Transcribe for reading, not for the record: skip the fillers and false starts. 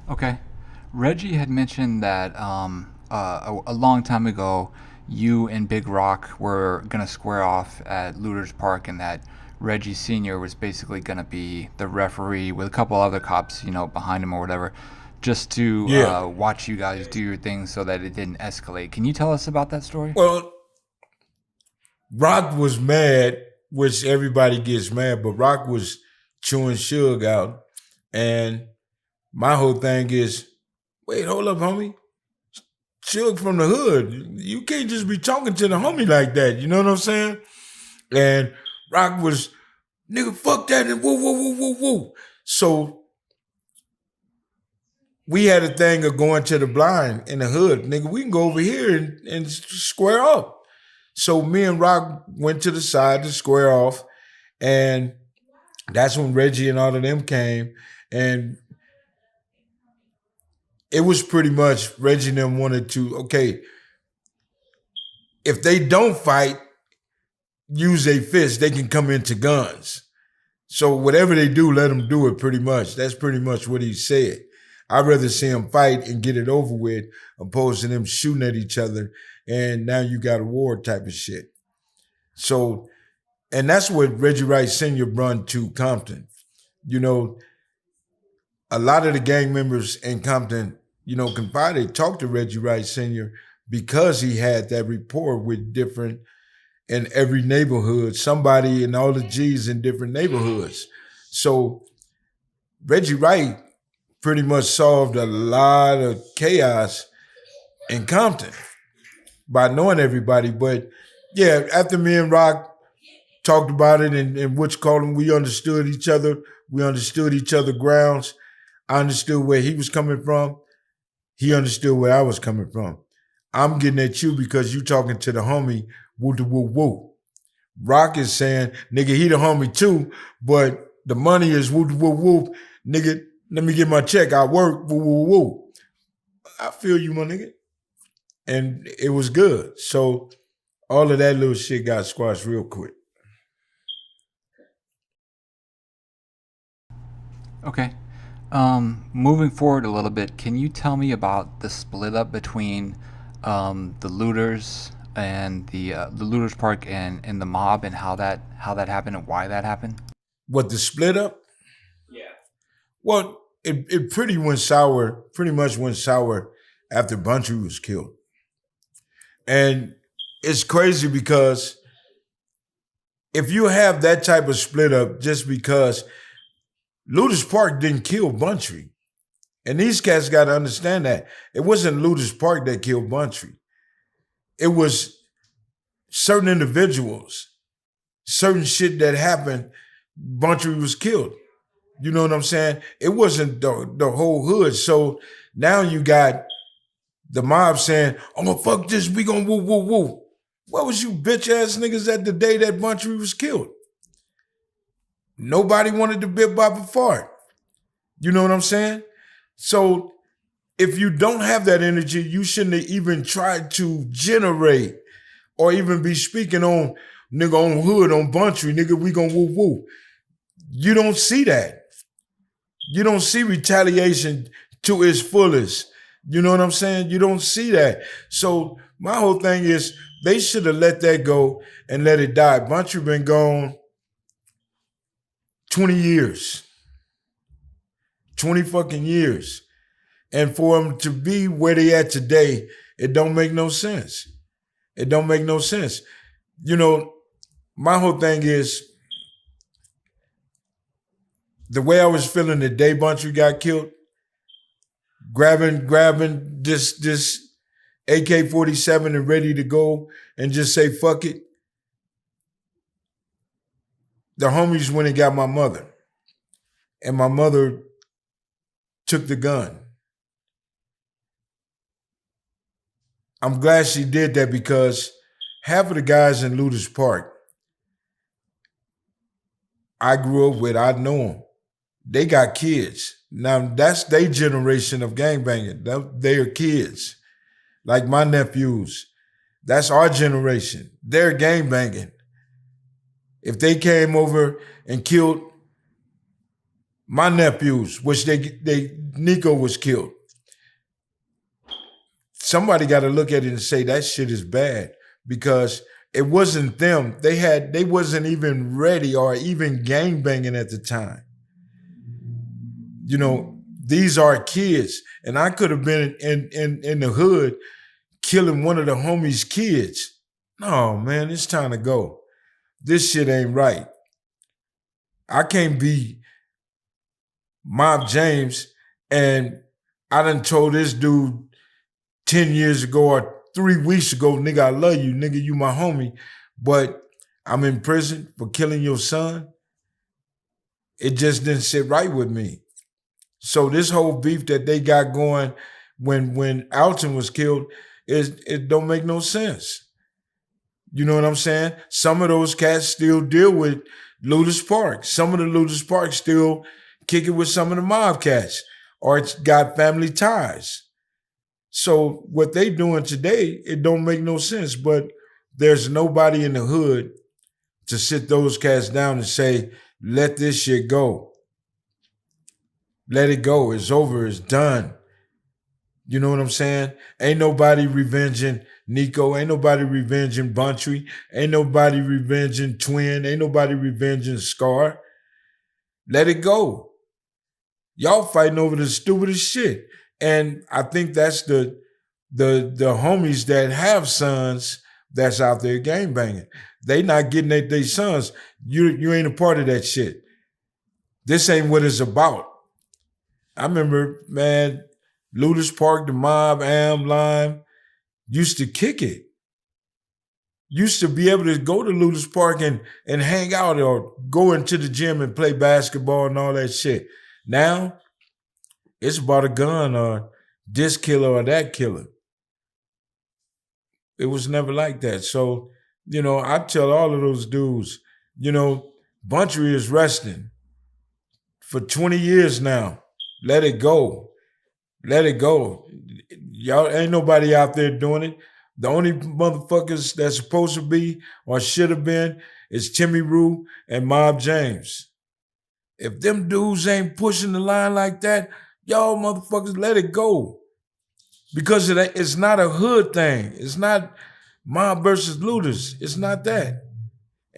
Okay. Reggie had mentioned that a long time ago, you and Big Rock were going to square off at Looters Park, and that Reggie Sr. was basically going to be the referee with a couple other cops, behind him or whatever, just to Yeah. watch you guys do your thing so that it didn't escalate. Can you tell us about that story? Well, Rock was mad, which everybody gets mad, but Rock was chewing Suge out. And my whole thing is, wait, hold up, homie. Suge from the hood. You can't just be talking to the homie like that. You know what I'm saying? And Rock was, nigga, fuck that, and woo, woo, woo, woo, woo. So we had a thing of going to the blind in the hood. Nigga, we can go over here and square up. So me and Rock went to the side to square off. And that's when Reggie and all of them came. And it was pretty much Reggie and them wanted to, okay, if they don't fight, use a fist, they can come into guns. So whatever they do, let them do it pretty much. That's pretty much what he said. I'd rather see them fight and get it over with opposed to them shooting at each other and now you got a war type of shit. So, and that's what Reggie Wright Sr. brought to Compton. You know, a lot of the gang members in Compton, confided, talked to Reggie Wright Sr. because he had that rapport with different in every neighborhood, somebody in all the G's in different neighborhoods. So Reggie Wright pretty much solved a lot of chaos in Compton by knowing everybody. But yeah, after me and Rock talked about it and which called him, we understood each other. We understood each other grounds. I understood where he was coming from. He understood where I was coming from. I'm getting at you because you talking to the homie, woo woo woo woo. Rock is saying, nigga, he the homie too, but the money is woo woo woo. Nigga, let me get my check. I work, woo woo woo. I feel you, my nigga. And it was good. So all of that little shit got squashed real quick. Okay. Moving forward a little bit, can you tell me about the split up between the looters and the looters park and the mob and how that happened and why that happened? What, the split up? Well, it pretty much went sour after Bountry was killed. And it's crazy because if you have that type of split up just because Ludus Park didn't kill Bountry. And these cats got to understand that. It wasn't Ludus Park that killed Bountry. It was certain individuals, certain shit that happened, Bountry was killed. You know what I'm saying? It wasn't the whole hood. So now you got the mob saying, oh, fuck this, we gonna woo, woo, woo. What was you bitch ass niggas at the day that Bountry was killed? Nobody wanted to bip bop a fart. You know what I'm saying? So if you don't have that energy, you shouldn't have even tried to generate or even be speaking on nigga on hood, on Bountry, nigga, we gonna woo woo. You don't see that. You don't see retaliation to its fullest. You know what I'm saying? You don't see that. So my whole thing is they should have let that go and let it die. Bountry been gone 20 years. 20 fucking years. And for them to be where they at today, it don't make no sense. It don't make no sense. You know, my whole thing is the way I was feeling the day Bountry got killed, grabbing this AK47 and ready to go and just say fuck it. The homies went and got my mother. And my mother took the gun. I'm glad she did that because half of the guys in Ludus Park, I grew up with, I know them. They got kids. Now, that's their generation of gangbanging. They are kids. Like my nephews. That's our generation. They're gangbanging. If they came over and killed My nephews, which they Nico was killed. Somebody got to look at it and say that shit is bad because it wasn't them. They wasn't even ready or even gang banging at the time. You know, these are kids, and I could have been in the hood killing one of the homies' kids. No, man, it's time to go. This shit ain't right. I can't be Mob James and I done told this dude 10 years ago or 3 weeks ago, nigga, I love you, nigga, you my homie, but I'm in prison for killing your son. It just didn't sit right with me. So this whole beef that they got going when Alton was killed, it don't make no sense. You know what I'm saying? Some of those cats still deal with Ludus Park. Some of the Ludus Park still kick it with some of the mob cats, or it's got family ties. So what they doing today, it don't make no sense. But there's nobody in the hood to sit those cats down and say, let this shit go. Let it go. It's over. It's done. You know what I'm saying? Ain't nobody revenging Nico. Ain't nobody revenging Bountry. Ain't nobody revenging Twin. Ain't nobody revenging Scar. Let it go. Y'all fighting over the stupidest shit. And I think that's the homies that have sons that's out there gang banging. They not getting at their sons. You ain't a part of that shit. This ain't what it's about. I remember, man, Ludus Park, the mob, Am, Lime, used to kick it. Used to be able to go to Ludus Park and hang out or go into the gym and play basketball and all that shit. Now, it's about a gun or this killer or that killer. It was never like that. So, you know, I tell all of those dudes, you know, Bountry is resting for 20 years now. Let it go. Let it go. Y'all ain't nobody out there doing it. The only motherfuckers that's supposed to be or should have been is Timmy Rue and Mob James. If them dudes ain't pushing the line like that, y'all motherfuckers let it go. Because it's not a hood thing. It's not mob versus looters. It's not that.